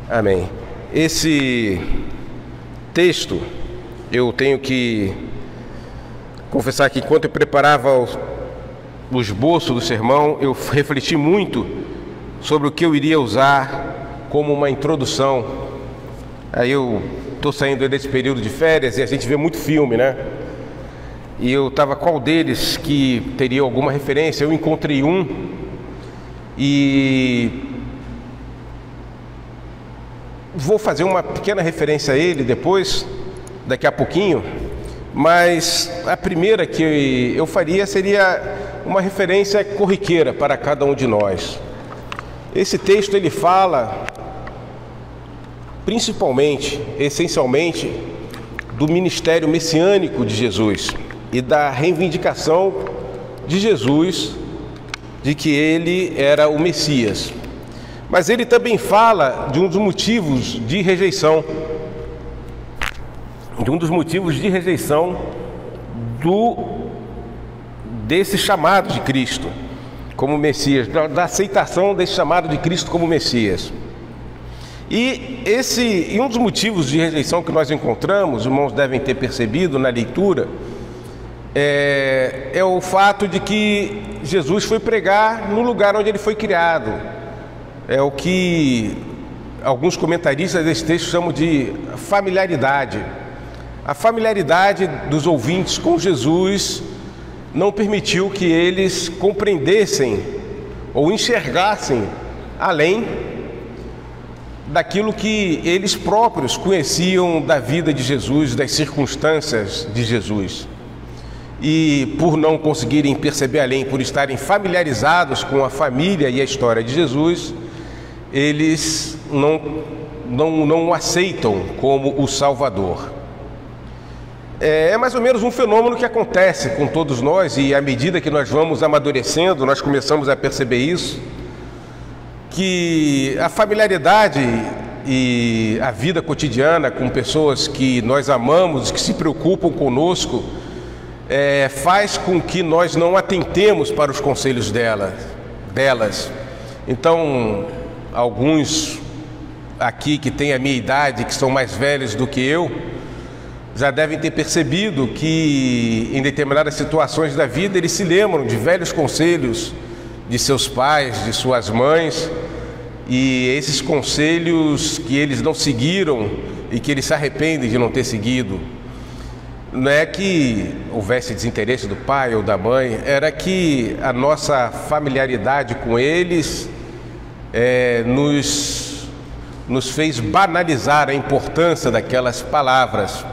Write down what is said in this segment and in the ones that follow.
Amém. Esse texto, eu tenho que confessar que enquanto eu preparava o esboço do sermão, eu refleti muito sobre o que eu iria usar como uma introdução. Aí eu estou saindo desse período de férias e a gente vê muito filme, né? E eu estava qual deles que teria alguma referência. Eu encontrei um e vou fazer uma pequena referência a ele depois, daqui a pouquinho. Mas a primeira que eu faria seria uma referência corriqueira para cada um de nós. Esse texto ele fala principalmente, essencialmente, do ministério messiânico de Jesus e da reivindicação de Jesus de que ele era o Messias. Mas ele também fala de um dos motivos de rejeição, desse chamado de Cristo como Messias, da aceitação desse chamado de Cristo como Messias. E um dos motivos de rejeição que nós encontramos, os irmãos devem ter percebido na leitura, é o fato de que Jesus foi pregar no lugar onde ele foi criado. É o que alguns comentaristas desse texto chamam de familiaridade. A familiaridade dos ouvintes com Jesus não permitiu que eles compreendessem ou enxergassem além daquilo que eles próprios conheciam da vida de Jesus, das circunstâncias de Jesus. E por não conseguirem perceber além, por estarem familiarizados com a família e a história de Jesus, eles não o aceitam como o Salvador. É mais ou menos um fenômeno que acontece com todos nós, e à medida que nós vamos amadurecendo, nós começamos a perceber isso, que a familiaridade e a vida cotidiana com pessoas que nós amamos, que se preocupam conosco, faz com que nós não atentemos para os conselhos delas. Então, alguns aqui que têm a minha idade, que são mais velhos do que eu, já devem ter percebido que em determinadas situações da vida eles se lembram de velhos conselhos de seus pais, de suas mães, e esses conselhos que eles não seguiram e que eles se arrependem de não ter seguido. Não é que houvesse desinteresse do pai ou da mãe, era que a nossa familiaridade com eles nos fez banalizar a importância daquelas palavras.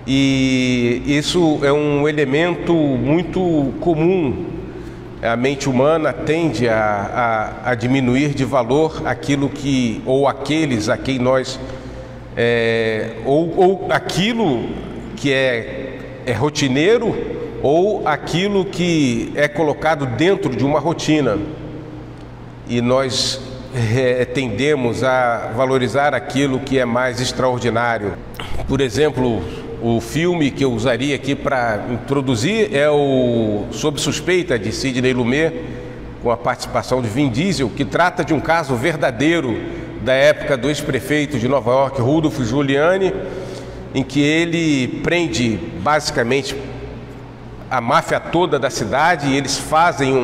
E isso é um elemento muito comum. A mente humana tende a diminuir de valor aquilo que, ou aqueles a quem nós, ou aquilo que é rotineiro, ou aquilo que é colocado dentro de uma rotina. E nós tendemos a valorizar aquilo que é mais extraordinário. Por exemplo, o filme que eu usaria aqui para introduzir é o Sob Suspeita, de Sidney Lumet, com a participação de Vin Diesel, que trata de um caso verdadeiro da época do ex-prefeito de Nova York, Rudolph Giuliani, em que ele prende basicamente a máfia toda da cidade, e eles fazem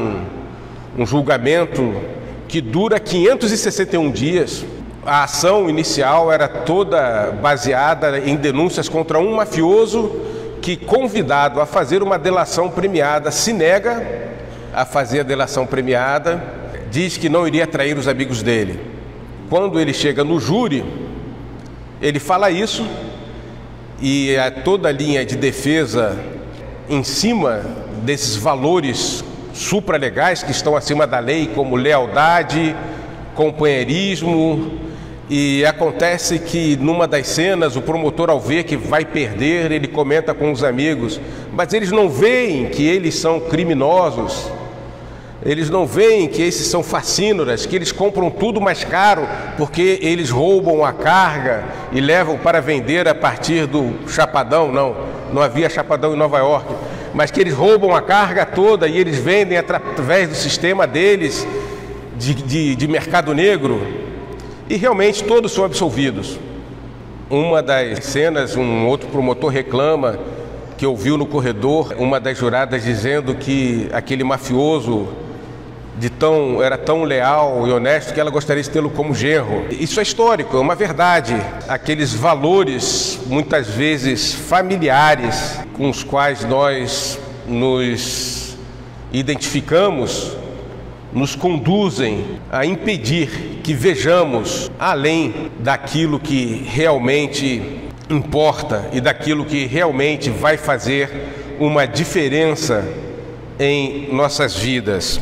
um julgamento que dura 561 dias. A ação inicial era toda baseada em denúncias contra um mafioso que, convidado a fazer uma delação premiada, se nega a fazer a delação premiada, diz que não iria trair os amigos dele. Quando ele chega no júri, ele fala isso, e toda a linha de defesa em cima desses valores supralegais que estão acima da lei, como lealdade, companheirismo. E acontece que numa das cenas, o promotor, ao ver que vai perder, ele comenta com os amigos, mas eles não veem que eles são criminosos, eles não veem que esses são facínoras, que eles compram tudo mais caro porque eles roubam a carga e levam para vender a partir do chapadão. Não havia chapadão em Nova York, mas que eles roubam a carga toda e eles vendem através do sistema deles de mercado negro. E realmente todos são absolvidos. Uma das cenas, um outro promotor reclama que ouviu no corredor uma das juradas dizendo que aquele mafioso era tão leal e honesto que ela gostaria de tê-lo como genro. Isso é histórico, é uma verdade. Aqueles valores, muitas vezes familiares, com os quais nós nos identificamos, nos conduzem a impedir que vejamos além daquilo que realmente importa e daquilo que realmente vai fazer uma diferença em nossas vidas.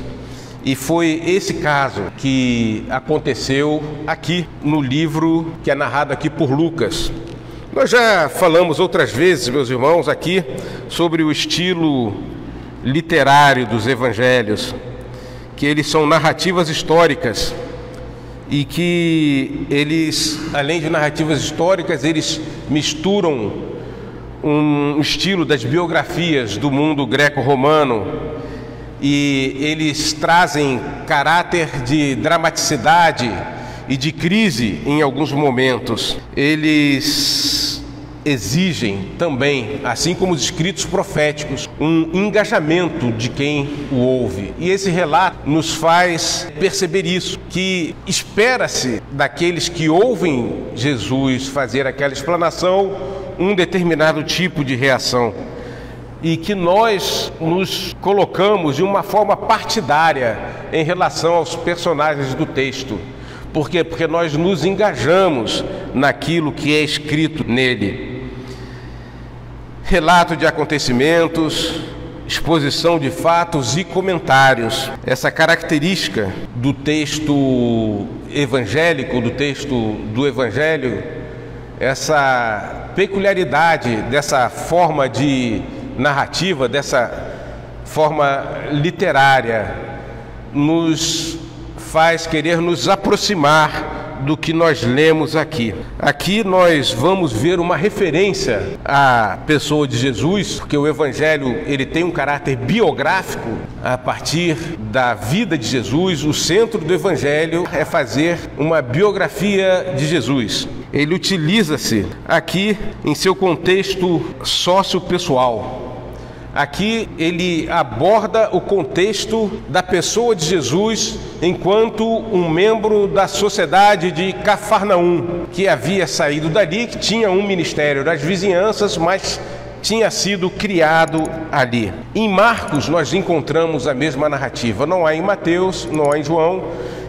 E foi esse caso que aconteceu aqui no livro que é narrado aqui por Lucas. Nós já falamos outras vezes, meus irmãos, aqui sobre o estilo literário dos evangelhos, que eles são narrativas históricas e que eles, além de narrativas históricas, eles misturam um estilo das biografias do mundo greco-romano e eles trazem caráter de dramaticidade e de crise em alguns momentos. Eles exigem também, assim como os escritos proféticos, um engajamento de quem o ouve. E esse relato nos faz perceber isso, que espera-se daqueles que ouvem Jesus fazer aquela explanação um determinado tipo de reação. E que nós nos colocamos de uma forma partidária em relação aos personagens do texto. Por quê? Porque nós nos engajamos naquilo que é escrito nele. Relato de acontecimentos, exposição de fatos e comentários. Essa característica do texto evangélico, do texto do Evangelho, essa peculiaridade dessa forma de narrativa, dessa forma literária, nos faz querer nos aproximar do que nós lemos aqui. Aqui nós vamos ver uma referência à pessoa de Jesus, porque o Evangelho ele tem um caráter biográfico. A partir da vida de Jesus, o centro do Evangelho é fazer uma biografia de Jesus. Ele utiliza-se aqui em seu contexto sociopessoal. Aqui ele aborda o contexto da pessoa de Jesus enquanto um membro da sociedade de Cafarnaum, que havia saído dali, que tinha um ministério das vizinhanças, mas tinha sido criado ali. Em Marcos nós encontramos a mesma narrativa, não há em Mateus, não há em João,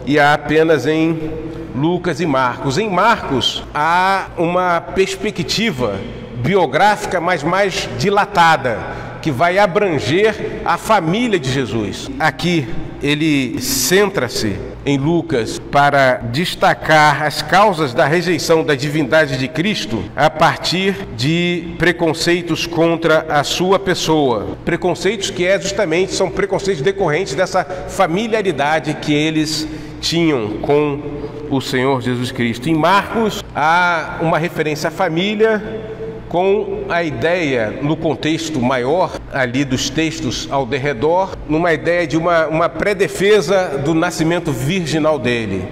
e há apenas em Lucas e Marcos. Em Marcos há uma perspectiva biográfica, mas mais dilatada, que vai abranger a família de Jesus. Aqui ele centra-se em Lucas para destacar as causas da rejeição da divindade de Cristo a partir de preconceitos contra a sua pessoa. Preconceitos que justamente são preconceitos decorrentes dessa familiaridade que eles tinham com o Senhor Jesus Cristo. Em Marcos há uma referência à família, com a ideia, no contexto maior ali dos textos ao derredor, numa ideia de uma pré-defesa do nascimento virginal dele.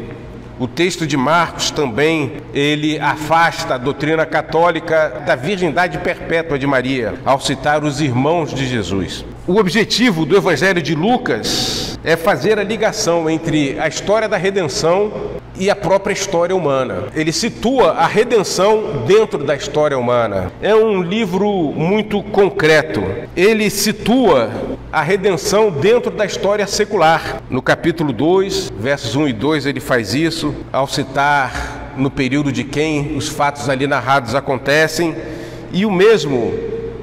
O texto de Marcos também, ele afasta a doutrina católica da virgindade perpétua de Maria, ao citar os irmãos de Jesus. O objetivo do Evangelho de Lucas é fazer a ligação entre a história da redenção e a própria história humana. Ele situa a redenção dentro da história humana. É um livro muito concreto. Ele situa a redenção dentro da história secular. No capítulo 2, versos 1 e 2, ele faz isso, ao citar no período de quem os fatos ali narrados acontecem. E o mesmo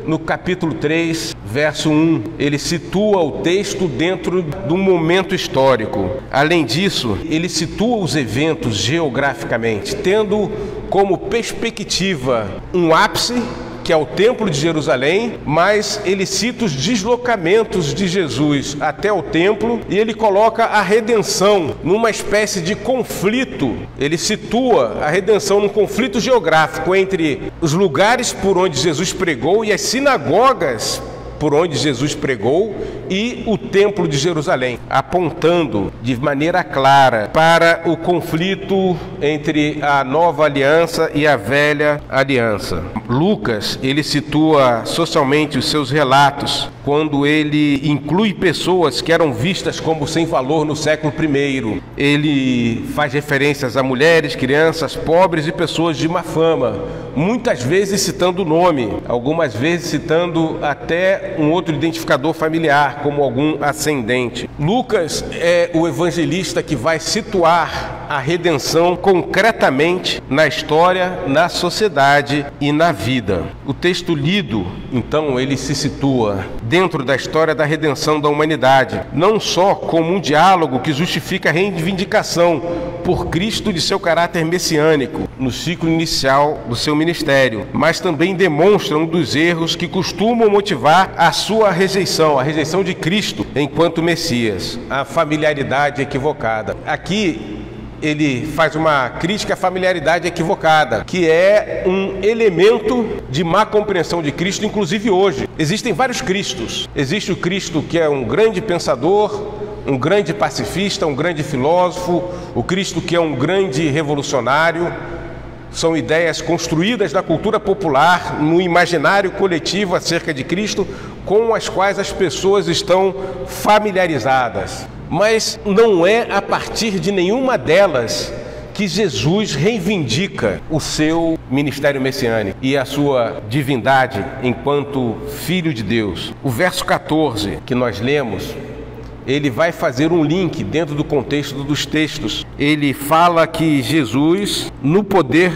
no capítulo 3, verso 1, ele situa o texto dentro de um momento histórico. Além disso, ele situa os eventos geograficamente, tendo como perspectiva um ápice, que é o Templo de Jerusalém, mas ele cita os deslocamentos de Jesus até o templo e ele coloca a redenção numa espécie de conflito. Ele situa a redenção num conflito geográfico entre os lugares por onde Jesus pregou e as sinagogas por onde Jesus pregou, e o Templo de Jerusalém, apontando de maneira clara para o conflito entre a nova aliança e a velha aliança. Lucas, ele situa socialmente os seus relatos quando ele inclui pessoas que eram vistas como sem valor no século I. Ele faz referências a mulheres, crianças, pobres e pessoas de má fama, muitas vezes citando o nome, algumas vezes citando até um outro identificador familiar, como algum ascendente. Lucas é o evangelista que vai situar a redenção concretamente na história, na sociedade e na vida. O texto lido, então, ele se situa dentro da história da redenção da humanidade, não só como um diálogo que justifica a reivindicação por Cristo de seu caráter messiânico no ciclo inicial do seu ministério, mas também demonstra um dos erros que costumam motivar a sua rejeição, a rejeição de Cristo enquanto Messias, a familiaridade equivocada. Aqui ele faz uma crítica à familiaridade equivocada, que é um elemento de má compreensão de Cristo, inclusive hoje. Existem vários Cristos. Existe o Cristo que é um grande pensador, um grande pacifista, um grande filósofo, o Cristo que é um grande revolucionário. São ideias construídas na cultura popular, no imaginário coletivo acerca de Cristo, com as quais as pessoas estão familiarizadas. Mas não é a partir de nenhuma delas que Jesus reivindica o seu ministério messiânico e a sua divindade enquanto Filho de Deus. O verso 14 que nós lemos, ele vai fazer um link dentro do contexto dos textos. Ele fala que Jesus, no poder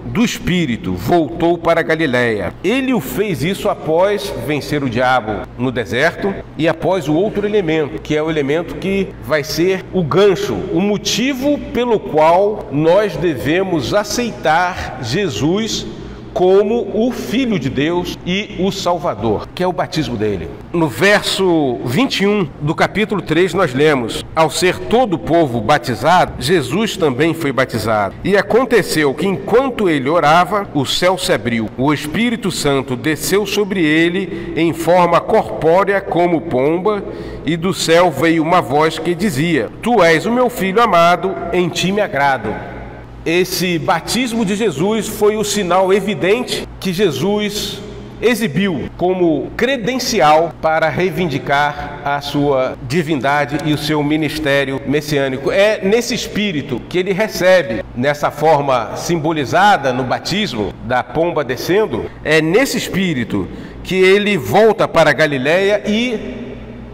do Espírito, voltou para a Galileia. Ele o fez isso após vencer o diabo no deserto e após o outro elemento, que é o elemento que vai ser o gancho, o motivo pelo qual nós devemos aceitar Jesus como o Filho de Deus e o Salvador, que é o batismo dele. No verso 21 do capítulo 3 nós lemos: ao ser todo o povo batizado, Jesus também foi batizado. E aconteceu que enquanto ele orava, o céu se abriu, o Espírito Santo desceu sobre ele em forma corpórea como pomba, e do céu veio uma voz que dizia: tu és o meu filho amado, em ti me agrado. Esse batismo de Jesus foi o sinal evidente que Jesus exibiu como credencial para reivindicar a sua divindade e o seu ministério messiânico. É nesse espírito que ele recebe, nessa forma simbolizada no batismo da pomba descendo, é nesse espírito que ele volta para a Galileia e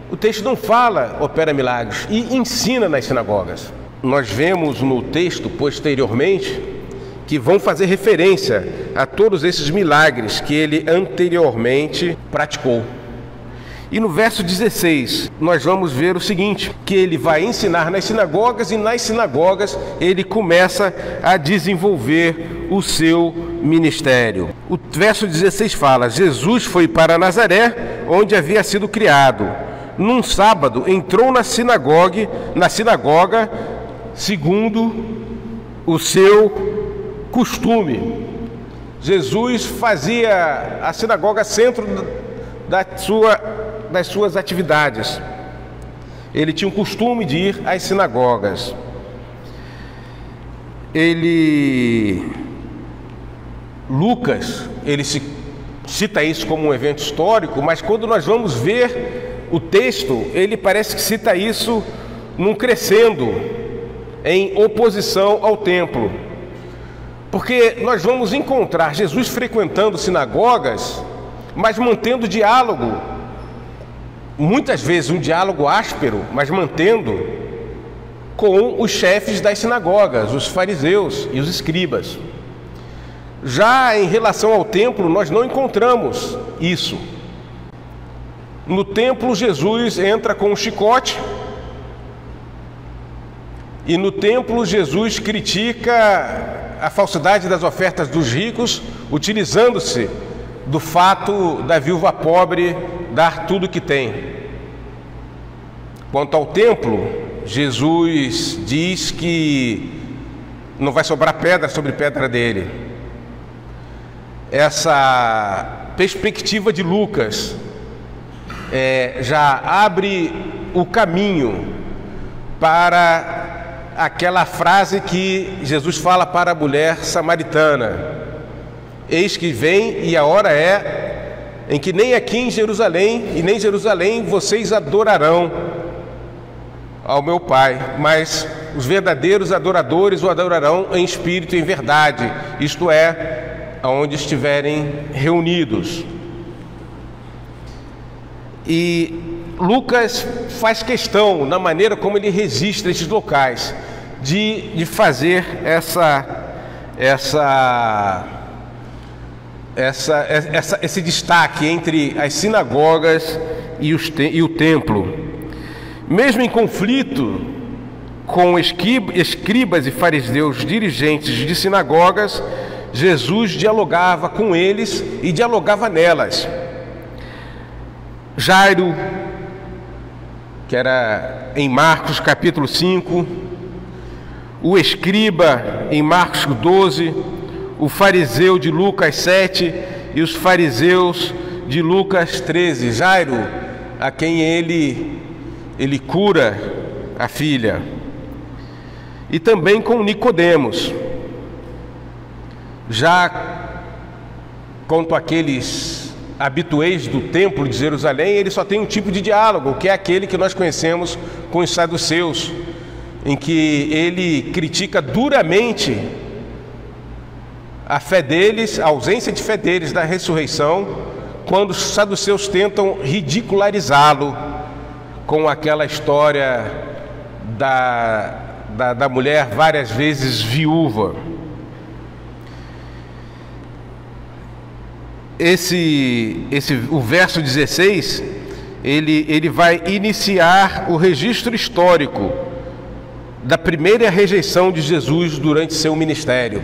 o texto não fala opera milagres, e ensina nas sinagogas. Nós vemos no texto posteriormente que vão fazer referência a todos esses milagres que ele anteriormente praticou. E no verso 16 nós vamos ver o seguinte, que ele vai ensinar nas sinagogas e nas sinagogas ele começa a desenvolver o seu ministério. O verso 16 fala: Jesus foi para Nazaré, onde havia sido criado. Num sábado entrou na sinagoga segundo o seu costume. Jesus fazia a sinagoga centro das suas atividades. Ele tinha o costume de ir às sinagogas. Lucas, ele cita isso como um evento histórico, mas quando nós vamos ver o texto, ele parece que cita isso num crescendo, em oposição ao templo, porque nós vamos encontrar Jesus frequentando sinagogas, mas mantendo diálogo, muitas vezes um diálogo áspero, mas mantendo com os chefes das sinagogas, os fariseus e os escribas. Já em relação ao templo, nós não encontramos isso. No templo, Jesus entra com um chicote, e no templo Jesus critica a falsidade das ofertas dos ricos, utilizando-se do fato da viúva pobre dar tudo que tem. Quanto ao templo, Jesus diz que não vai sobrar pedra sobre pedra dele. Essa perspectiva de Lucas já abre o caminho para aquela frase que Jesus fala para a mulher samaritana: eis que vem e a hora é em que nem aqui em Jerusalém e nem em Jerusalém vocês adorarão ao meu Pai, mas os verdadeiros adoradores o adorarão em espírito e em verdade, isto é, aonde estiverem reunidos. E Lucas faz questão, na maneira como ele registra esses locais, de fazer esse destaque entre as sinagogas e o templo. Mesmo em conflito com escribas e fariseus, dirigentes de sinagogas, Jesus dialogava com eles e dialogava nelas. Jairo, que era em Marcos capítulo 5, o escriba em Marcos 12, o fariseu de Lucas 7 e os fariseus de Lucas 13. Jairo, a quem ele cura a filha. E também com Nicodemos. Já quanto àqueles habituês do templo de Jerusalém, ele só tem um tipo de diálogo, que é aquele que nós conhecemos com os saduceus, em que ele critica duramente a fé deles, a ausência de fé deles na ressurreição, quando os saduceus tentam ridicularizá-lo com aquela história da mulher várias vezes viúva. O verso 16, ele vai iniciar o registro histórico da primeira rejeição de Jesus durante seu ministério.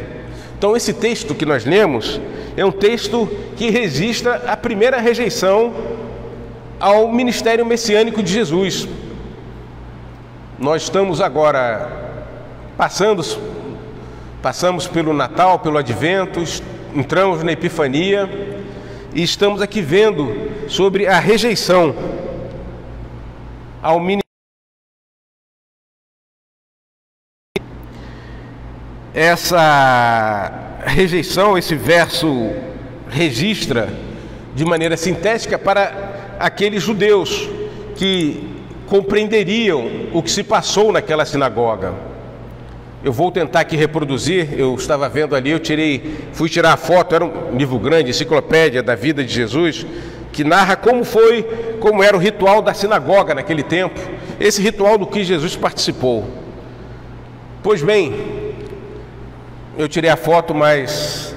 Então esse texto que nós lemos é um texto que registra a primeira rejeição ao ministério messiânico de Jesus. Nós estamos agora passamos pelo Natal, pelo Advento, entramos na Epifania e estamos aqui vendo sobre a rejeição ao ministério. Essa rejeição, esse verso registra de maneira sintética para aqueles judeus que compreenderiam o que se passou naquela sinagoga. Eu vou tentar aqui reproduzir. Eu estava vendo ali, fui tirar a foto, era um livro grande, enciclopédia da vida de Jesus, que narra como era o ritual da sinagoga naquele tempo, esse ritual do que Jesus participou. Pois bem, eu tirei a foto, mas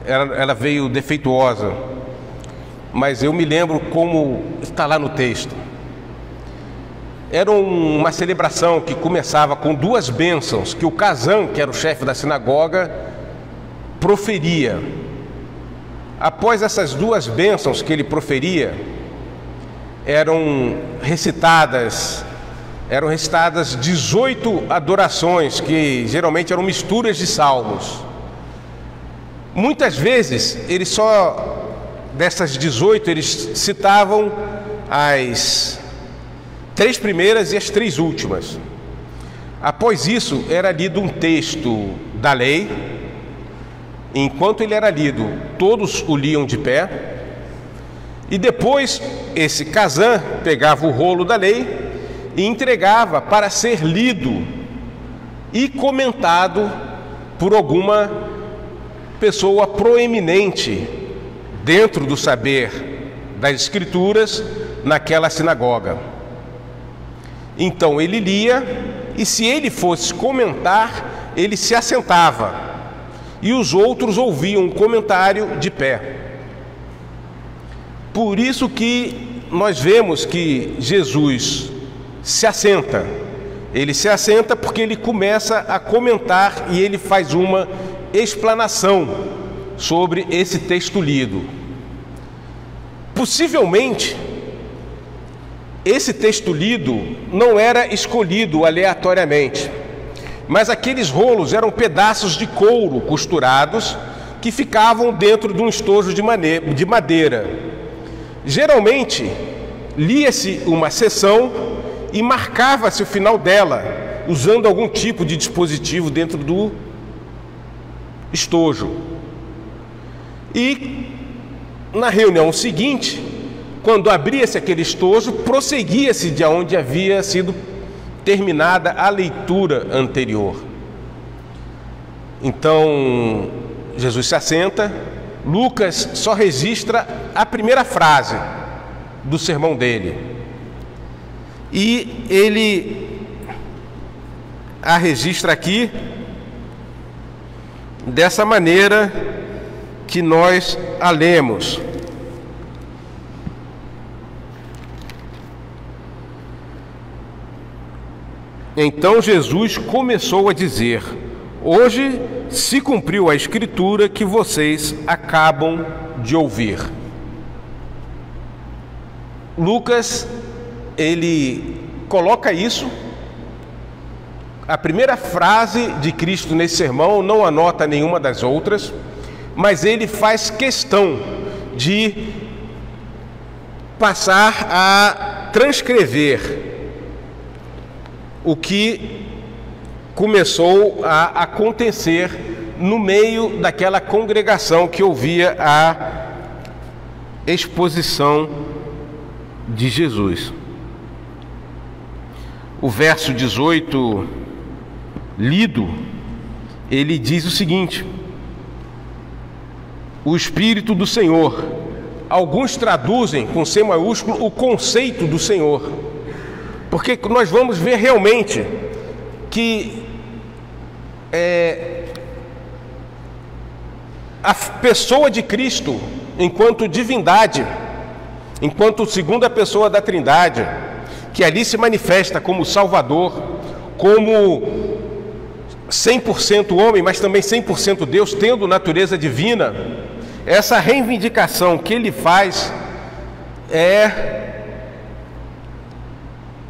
ela veio defeituosa, mas eu me lembro como está lá no texto. Era uma celebração que começava com duas bênçãos que o Kazan, que era o chefe da sinagoga, proferia. Após essas duas bênçãos que ele proferia, eram recitadas 18 adorações, que geralmente eram misturas de salmos. Muitas vezes, dessas 18, eles citavam as 3 primeiras e as 3 últimas. Após isso, era lido um texto da lei. Enquanto ele era lido, todos o liam de pé. E depois, esse Kazan pegava o rolo da lei e entregava para ser lido e comentado por alguma pessoa proeminente dentro do saber das Escrituras naquela sinagoga. Então ele lia, e se ele fosse comentar, ele se assentava, e os outros ouviam o comentário de pé. Por isso que nós vemos que Jesus se assenta. Ele se assenta porque ele começa a comentar e ele faz uma explanação sobre esse texto lido. Possivelmente, esse texto lido não era escolhido aleatoriamente, mas aqueles rolos eram pedaços de couro costurados que ficavam dentro de um estojo de madeira. Geralmente, lia-se uma sessão e marcava-se o final dela, usando algum tipo de dispositivo dentro do estojo. E na reunião seguinte, quando abria-se aquele estojo, prosseguia-se de onde havia sido terminada a leitura anterior. Então, Jesus se assenta, Lucas só registra a primeira frase do sermão dele. E ele a registra aqui dessa maneira que nós a lemos. Então Jesus começou a dizer: hoje se cumpriu a escritura que vocês acabam de ouvir. Lucas, ele coloca isso, a primeira frase de Cristo nesse sermão, não anota nenhuma das outras, mas ele faz questão de passar a transcrever o que começou a acontecer no meio daquela congregação que ouvia a exposição de Jesus. O verso 18 lido, ele diz o seguinte: o Espírito do Senhor. Alguns traduzem com C maiúsculo o conceito do Senhor, porque nós vamos ver realmente que a pessoa de Cristo, enquanto divindade, enquanto segunda pessoa da Trindade, que ali se manifesta como Salvador, como 100% homem, mas também 100% Deus, tendo natureza divina, essa reivindicação que ele faz é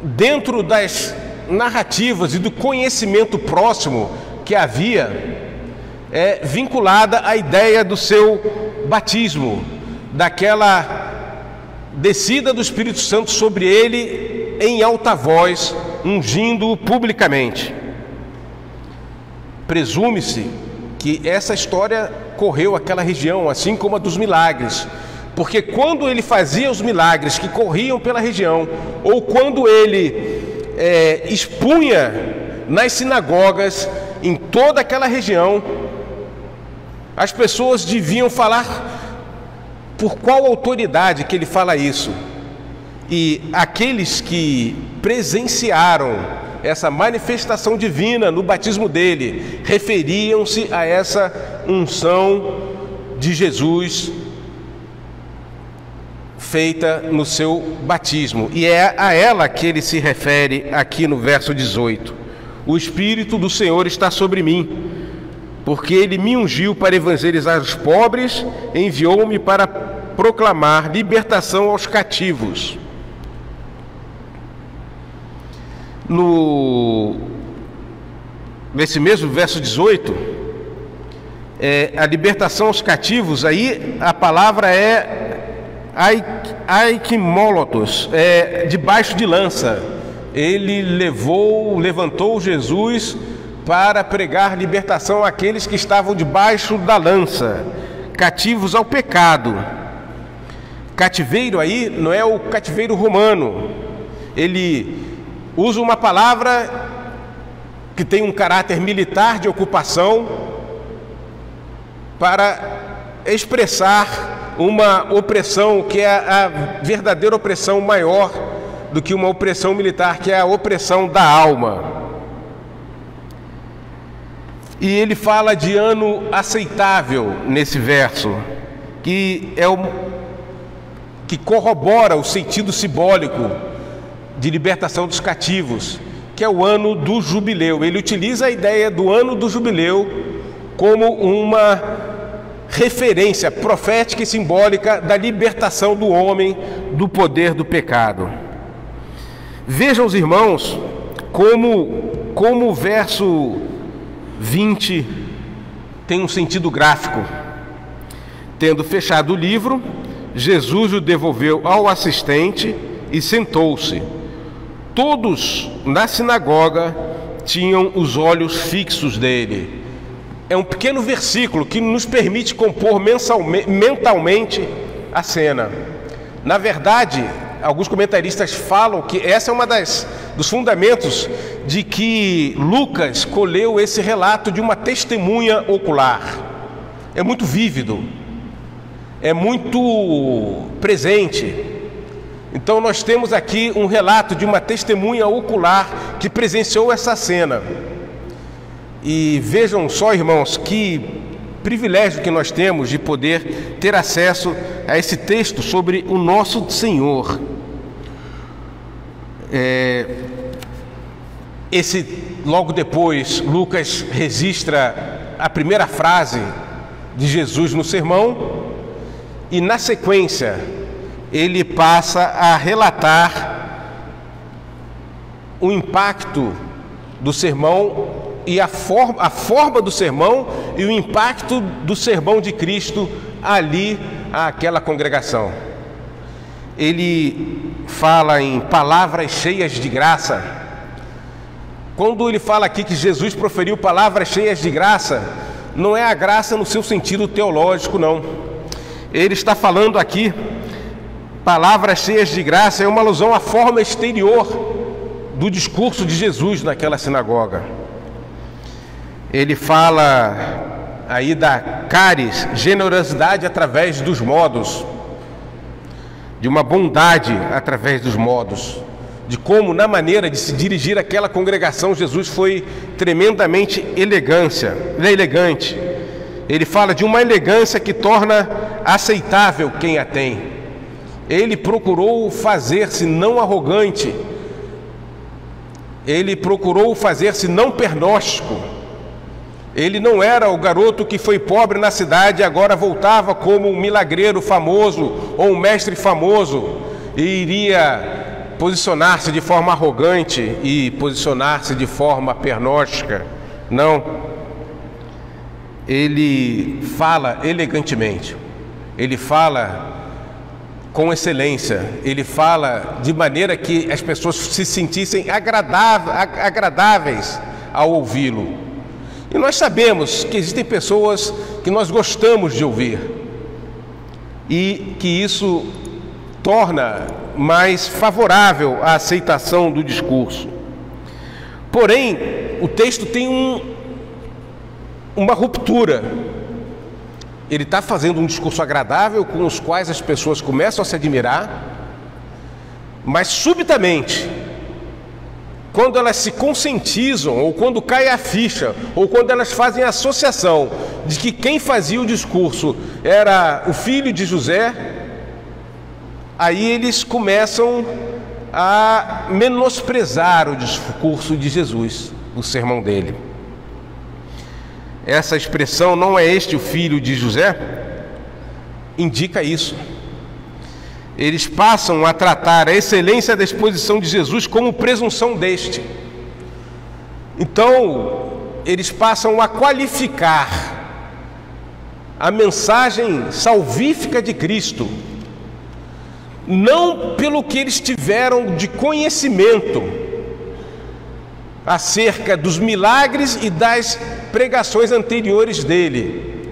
dentro das narrativas e do conhecimento próximo que havia, vinculada à ideia do seu batismo, daquela descida do Espírito Santo sobre ele em alta voz, ungindo-o publicamente. Presume-se que essa história correu aquela região, assim como a dos milagres, porque quando ele fazia os milagres que corriam pela região, ou quando ele expunha nas sinagogas em toda aquela região, as pessoas deviam falar por qual autoridade que ele fala isso. E aqueles que presenciaram essa manifestação divina no batismo dele referiam-se a essa unção de Jesus feita no seu batismo, e é a ela que ele se refere aqui no verso 18: o Espírito do Senhor está sobre mim, porque ele me ungiu para evangelizar os pobres, enviou-me para proclamar libertação aos cativos. Nesse mesmo verso 18, a libertação aos cativos, aí a palavra é aikimolotos, debaixo de lança. Ele levantou Jesus para pregar libertação àqueles que estavam debaixo da lança, cativos ao pecado. Cativeiro aí não é o cativeiro romano, ele usa uma palavra que tem um caráter militar de ocupação para expressar uma opressão que é a verdadeira opressão maior do que uma opressão militar, que é a opressão da alma. E ele fala de ano aceitável nesse verso, que que corrobora o sentido simbólico de libertação dos cativos, que é o ano do jubileu. Ele utiliza a ideia do ano do jubileu como uma referência profética e simbólica da libertação do homem do poder do pecado. Vejam os irmãos como o verso 20 tem um sentido gráfico. Tendo fechado o livro, Jesus o devolveu ao assistente e sentou-se. Todos na sinagoga tinham os olhos fixos nele. É um pequeno versículo que nos permite compor mentalmente a cena. Na verdade, alguns comentaristas falam que essa é uma dos fundamentos de que Lucas colheu esse relato de uma testemunha ocular. É muito vívido, é muito presente. Então nós temos aqui um relato de uma testemunha ocular que presenciou essa cena. E vejam só, irmãos, que privilégio que nós temos de poder ter acesso a esse texto sobre o nosso Senhor. Logo depois, Lucas registra a primeira frase de Jesus no sermão e, na sequência, ele passa a relatar o impacto do sermão e a forma do sermão e o impacto do sermão de Cristo ali àquela congregação. Ele fala em palavras cheias de graça. Quando ele fala aqui que Jesus proferiu palavras cheias de graça, não é a graça no seu sentido teológico, não. Ele está falando aqui, palavras cheias de graça, é uma alusão à forma exterior do discurso de Jesus naquela sinagoga. Ele fala aí da caris, generosidade através dos modos, de uma bondade através dos modos, de como na maneira de se dirigir àquela congregação Jesus foi tremendamente elegante. Ele fala de uma elegância que torna aceitável quem a tem. Ele procurou fazer-se não arrogante, ele procurou fazer-se não pernóstico. Ele não era o garoto que foi pobre na cidade e agora voltava como um milagreiro famoso ou um mestre famoso e iria posicionar-se de forma arrogante e posicionar-se de forma pernóstica. Não. Ele fala elegantemente, ele fala com excelência, ele fala de maneira que as pessoas se sentissem agradáveis ao ouvi-lo. E nós sabemos que existem pessoas que nós gostamos de ouvir e que isso torna mais favorável a aceitação do discurso. Porém, o texto tem uma ruptura. Ele está fazendo um discurso agradável com os quais as pessoas começam a se admirar, mas subitamente, quando elas se conscientizam, ou quando cai a ficha, ou quando elas fazem a associação de que quem fazia o discurso era o filho de José, aí eles começam a menosprezar o discurso de Jesus, o sermão dele. Essa expressão, não é este o filho de José, indica isso. Eles passam a tratar a excelência da exposição de Jesus como presunção deste. Então, eles passam a qualificar a mensagem salvífica de Cristo não pelo que eles tiveram de conhecimento acerca dos milagres e das pregações anteriores dele,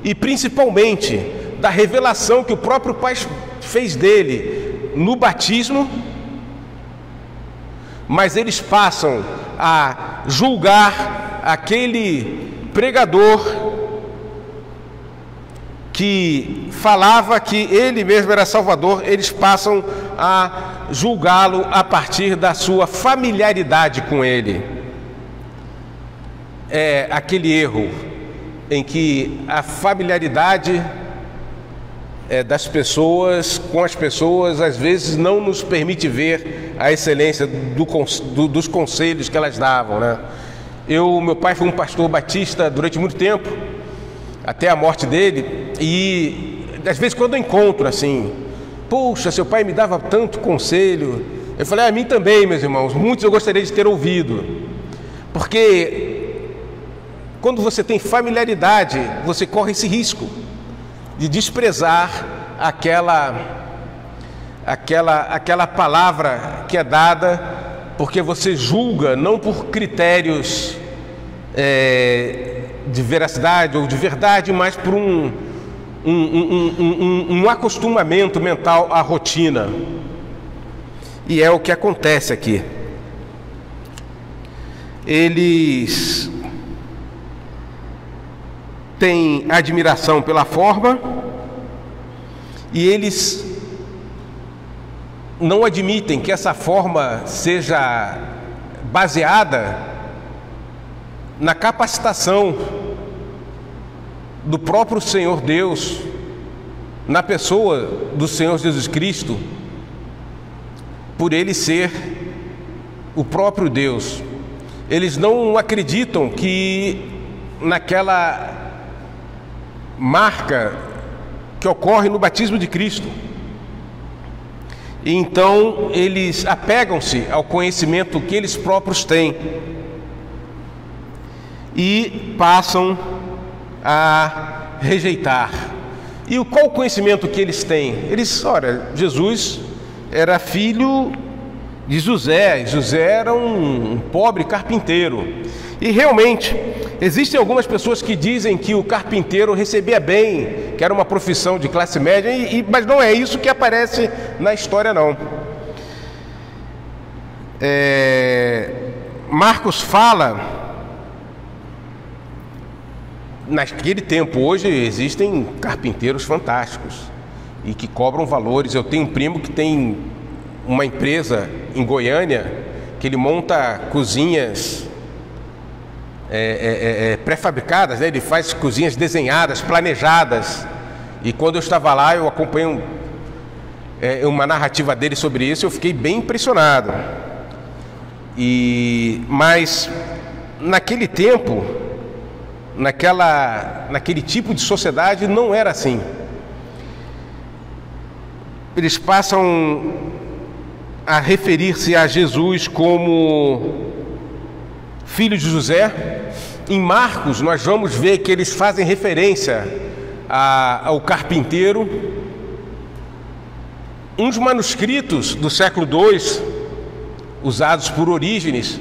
e principalmente da revelação que o próprio Pai fez dele no batismo, mas eles passam a julgar aquele pregador que falava que ele mesmo era Salvador. Eles passam a julgá-lo a partir da sua familiaridade com ele. É aquele erro em que a familiaridade das pessoas com as pessoas às vezes não nos permite ver a excelência dos conselhos que elas davam, né? Meu pai foi um pastor batista durante muito tempo, até a morte dele, e às vezes quando eu encontro assim, poxa, seu pai me dava tanto conselho, eu falei, a mim também, meus irmãos, muitos eu gostaria de ter ouvido, porque quando você tem familiaridade, você corre esse risco de desprezar aquela palavra que é dada porque você julga não por critérios de veracidade ou de verdade, mas por um acostumamento mental à rotina. E é o que acontece aqui. Eles têm admiração pela forma e eles não admitem que essa forma seja baseada na capacitação do próprio Senhor Deus, na pessoa do Senhor Jesus Cristo, por Ele ser o próprio Deus. Eles não acreditam que naquela marca que ocorre no batismo de Cristo. E então eles apegam-se ao conhecimento que eles próprios têm e passam a rejeitar. E qual o conhecimento que eles têm? Eles, olha, Jesus era filho de José. José era um pobre carpinteiro. E realmente, existem algumas pessoas que dizem que o carpinteiro recebia bem, que era uma profissão de classe média, mas não é isso que aparece na história, não. Marcos fala, naquele tempo, hoje existem carpinteiros fantásticos e que cobram valores. Eu tenho um primo que tem uma empresa em Goiânia que ele monta cozinhas pré-fabricadas, né? Ele faz cozinhas desenhadas, planejadas. E quando eu estava lá, eu acompanhei uma narrativa dele sobre isso, eu fiquei bem impressionado. Mas naquele tempo, naquele tipo de sociedade, não era assim. Eles passam a referir-se a Jesus como filho de José. Em Marcos, nós vamos ver que eles fazem referência ao carpinteiro. Uns manuscritos do século II, usados por Orígenes,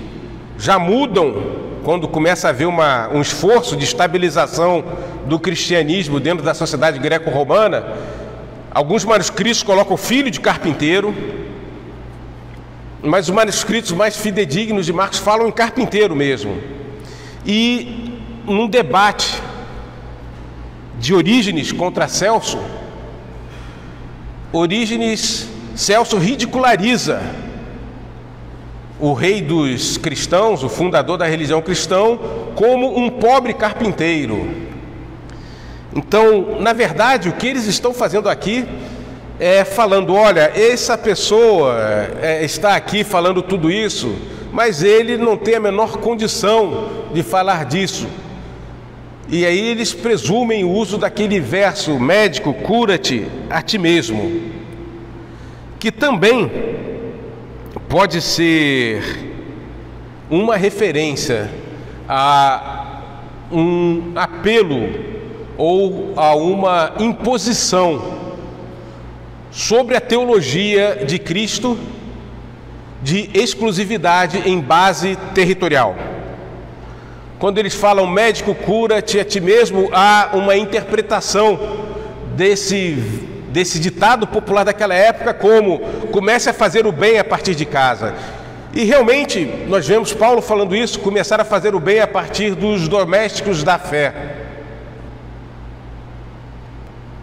já mudam quando começa a haver um esforço de estabilização do cristianismo dentro da sociedade greco-romana. Alguns manuscritos colocam filho de carpinteiro, mas os manuscritos mais fidedignos de Marcos falam em carpinteiro mesmo. E num debate de Orígenes contra Celso, Celso ridiculariza o rei dos cristãos, o fundador da religião cristã, como um pobre carpinteiro. Então, na verdade, o que eles estão fazendo aqui é falando, olha, essa pessoa está aqui falando tudo isso, mas ele não tem a menor condição de falar disso. E aí eles presumem o uso daquele verso, médico, cura-te a ti mesmo, que também pode ser uma referência a um apelo ou a uma imposição sobre a teologia de Cristo de exclusividade em base territorial. Quando eles falam médico, cura-te a ti mesmo, há uma interpretação desse ditado popular daquela época como comece a fazer o bem a partir de casa. E realmente nós vemos Paulo falando isso, começar a fazer o bem a partir dos domésticos da fé.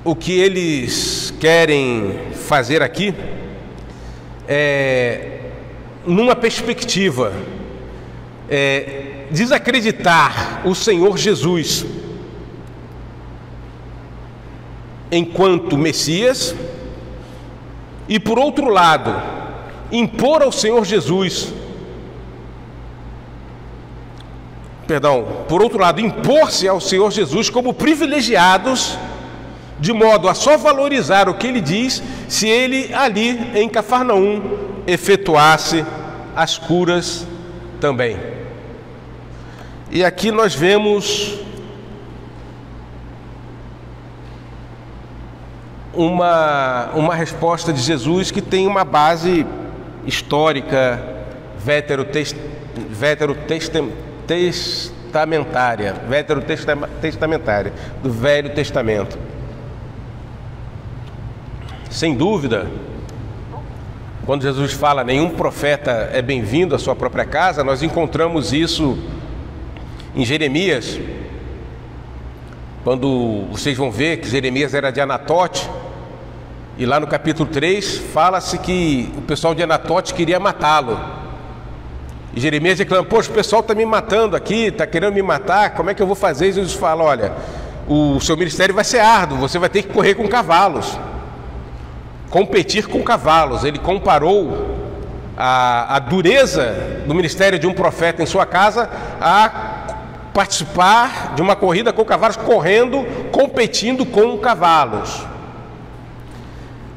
O que eles querem fazer aqui é, numa perspectiva, desacreditar o Senhor Jesus enquanto Messias e, por outro lado, impor ao Senhor Jesus, por outro lado, impor-se ao Senhor Jesus como privilegiados, de modo a só valorizar o que ele diz se ele ali em Cafarnaum efetuasse as curas também. E aqui nós vemos uma resposta de Jesus que tem uma base histórica veterotestamentária, do Velho Testamento. Sem dúvida, quando Jesus fala nenhum profeta é bem-vindo à sua própria casa, nós encontramos isso em Jeremias, quando vocês vão ver que Jeremias era de Anatote, e lá no capítulo 3 fala-se que o pessoal de Anatote queria matá-lo. E Jeremias reclama: poxa, o pessoal está me matando aqui, está querendo me matar, como é que eu vou fazer? E Jesus fala: olha, o seu ministério vai ser árduo, você vai ter que correr com cavalos, competir com cavalos. Ele comparou a dureza do ministério de um profeta em sua casa a participar de uma corrida com cavalos, correndo, competindo com cavalos.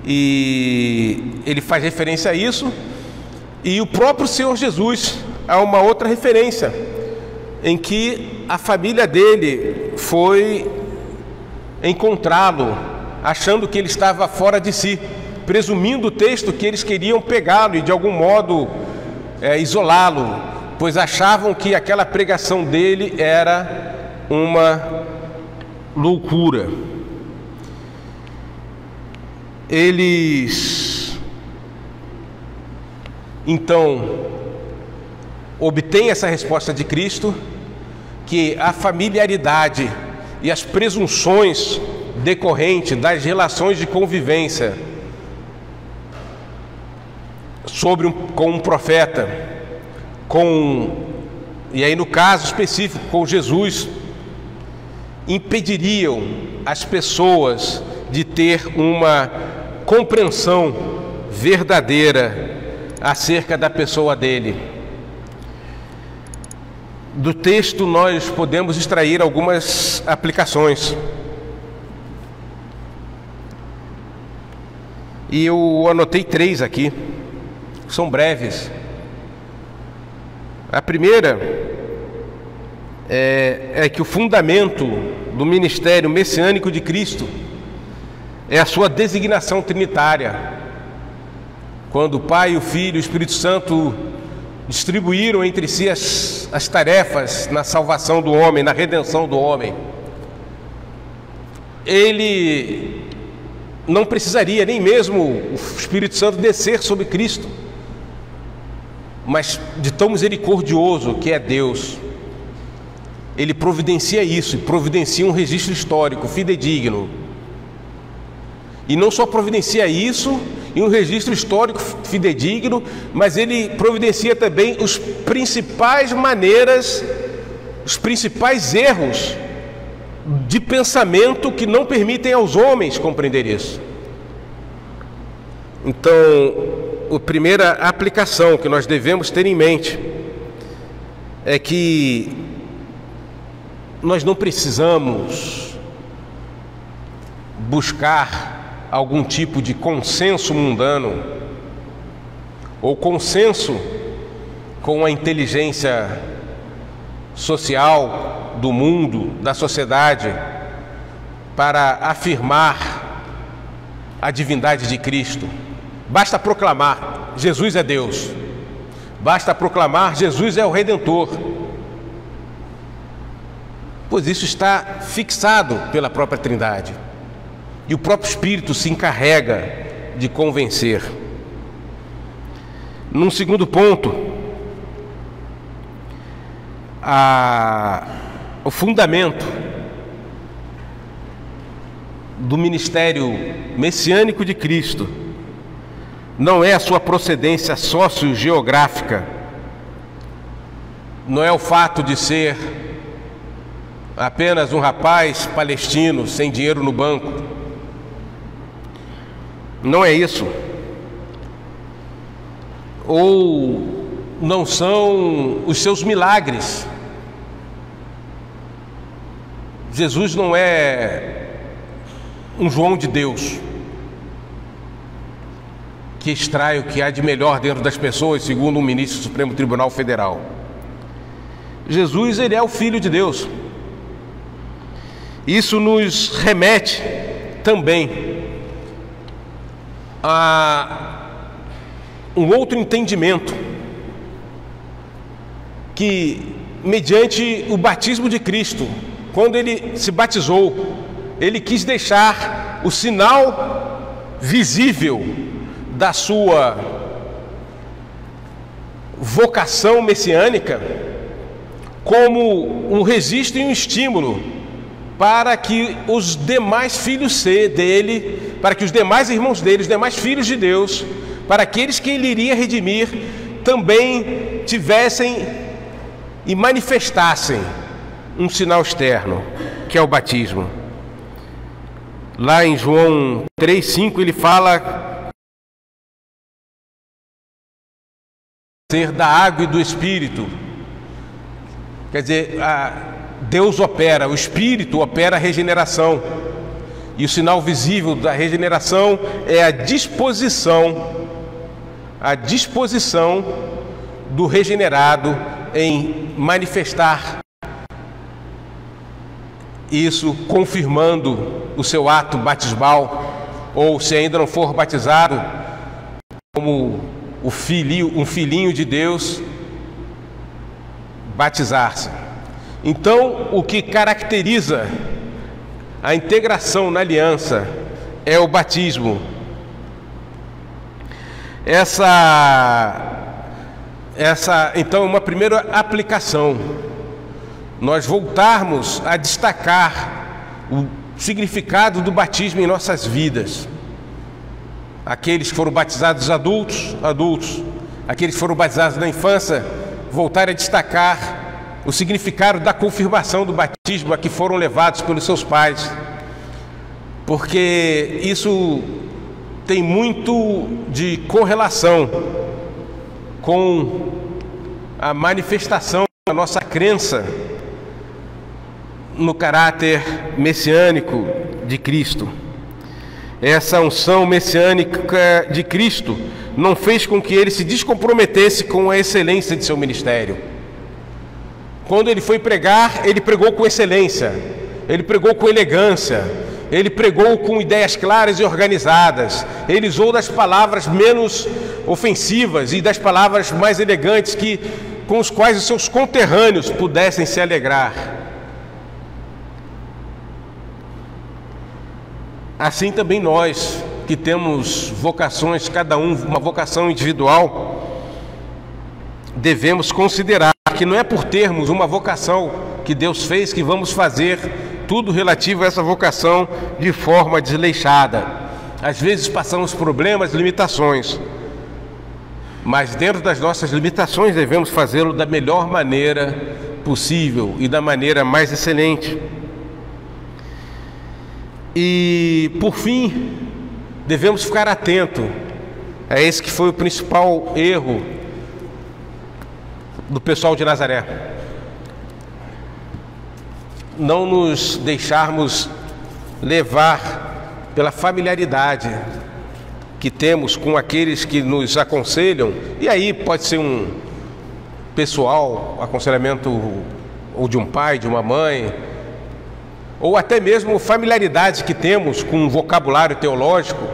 E ele faz referência a isso. E o próprio Senhor Jesus há uma outra referência, em que a família dele foi encontrá-lo, achando que ele estava fora de si, presumindo o texto que eles queriam pegá-lo e de algum modo isolá-lo, pois achavam que aquela pregação dele era uma loucura. Eles então obtêm essa resposta de Cristo, que a familiaridade e as presunções decorrentes das relações de convivência com um profeta, e aí no caso específico com Jesus, impediriam as pessoas de ter uma compreensão verdadeira acerca da pessoa dele. Do texto nós podemos extrair algumas aplicações. E eu anotei 3 aqui, são breves. A primeira é que o fundamento do ministério messiânico de Cristo é a sua designação trinitária. Quando o Pai, o Filho e o Espírito Santo distribuíram entre si as tarefas na salvação do homem, na redenção do homem, ele não precisaria nem mesmo o Espírito Santo descer sobre Cristo, mas de tão misericordioso que é Deus, ele providencia isso, providencia um registro histórico fidedigno. E não só providencia isso e um registro histórico fidedigno, mas ele providencia também os principais maneiras, os principais erros de pensamento que não permitem aos homens compreender isso. Então, a primeira aplicação que nós devemos ter em mente é que nós não precisamos buscar algum tipo de consenso mundano ou consenso com a inteligência social do mundo, da sociedade, para afirmar a divindade de Cristo. Basta proclamar: Jesus é Deus. Basta proclamar: Jesus é o Redentor. Pois isso está fixado pela própria Trindade. E o próprio Espírito se encarrega de convencer. Num segundo ponto, o fundamento do ministério messiânico de Cristo não é a sua procedência sociogeográfica, não é o fato de ser apenas um rapaz palestino sem dinheiro no banco. Não é isso. Ou não são os seus milagres. Jesus não é um João de Deus que extrai o que há de melhor dentro das pessoas, segundo um ministro do Supremo Tribunal Federal. Jesus, ele é o Filho de Deus. Isso nos remete também um outro entendimento, que mediante o batismo de Cristo, quando ele se batizou, ele quis deixar o sinal visível da sua vocação messiânica como um registro e um estímulo para que os demais filhos dele, para que os demais irmãos dele, os demais filhos de Deus, para aqueles que ele iria redimir, também tivessem e manifestassem um sinal externo, que é o batismo. Lá em João 3,5 ele fala ser da água e do Espírito. Quer dizer, Deus opera, o Espírito opera a regeneração. E o sinal visível da regeneração é a disposição do regenerado em manifestar isso, confirmando o seu ato batismal, ou se ainda não for batizado, como um filhinho de Deus, batizar-se. Então, o que caracteriza a integração na aliança é o batismo. Então, uma primeira aplicação, nós voltarmos a destacar o significado do batismo em nossas vidas. Aqueles que foram batizados adultos, aqueles que foram batizados na infância, voltar a destacar o significado da confirmação do batismo a que foram levados pelos seus pais, porque isso tem muito de correlação com a manifestação da nossa crença no caráter messiânico de Cristo. Essa unção messiânica de Cristo não fez com que ele se descomprometesse com a excelência de seu ministério. Quando ele foi pregar, ele pregou com excelência, ele pregou com elegância, ele pregou com ideias claras e organizadas, ele usou das palavras menos ofensivas e das palavras mais elegantes com os quais os seus conterrâneos pudessem se alegrar. Assim também nós, que temos vocações, cada um uma vocação individual, devemos considerar que não é por termos uma vocação que Deus fez que vamos fazer tudo relativo a essa vocação de forma desleixada. Às vezes passamos problemas, limitações, mas dentro das nossas limitações devemos fazê-lo da melhor maneira possível e da maneira mais excelente. E, por fim, devemos ficar atento a esse que foi o principal erro do pessoal de Nazaré: não nos deixarmos levar pela familiaridade que temos com aqueles que nos aconselham, e aí pode ser um pessoal, aconselhamento ou de um pai, de uma mãe, ou até mesmo familiaridade que temos com um vocabulário teológico,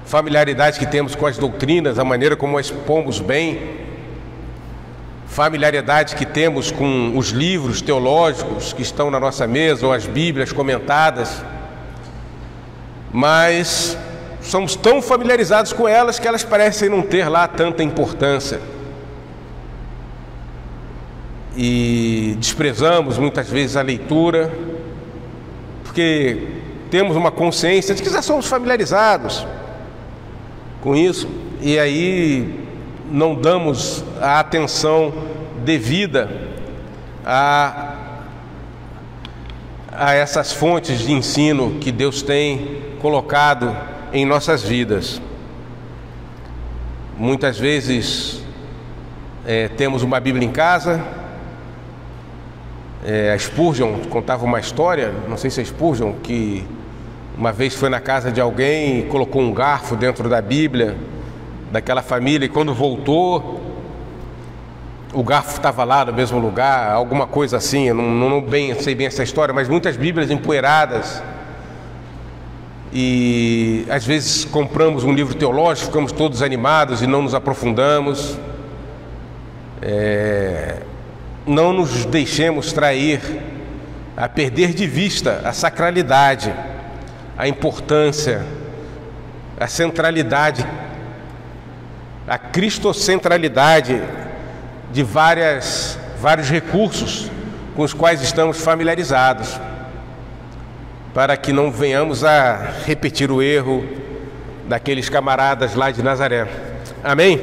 familiaridade que temos com as doutrinas, a maneira como as expomos bem, familiaridade que temos com os livros teológicos que estão na nossa mesa, ou as Bíblias comentadas, mas somos tão familiarizados com elas que elas parecem não ter lá tanta importância. E desprezamos muitas vezes a leitura, porque temos uma consciência de que já somos familiarizados com isso, e aí não damos a atenção devida a essas fontes de ensino que Deus tem colocado em nossas vidas. Muitas vezes temos uma Bíblia em casa. A Spurgeon contava uma história, não sei se é Spurgeon, que uma vez foi na casa de alguém e colocou um garfo dentro da Bíblia daquela família, e quando voltou, o garfo estava lá no mesmo lugar, alguma coisa assim. Eu não sei bem essa história, mas muitas Bíblias empoeiradas. e às vezes compramos um livro teológico, ficamos todos animados e não nos aprofundamos. Não nos deixemos trair a perder de vista a sacralidade, a importância, a centralidade, a cristocentralidade de vários recursos com os quais estamos familiarizados, para que não venhamos a repetir o erro daqueles camaradas lá de Nazaré. Amém?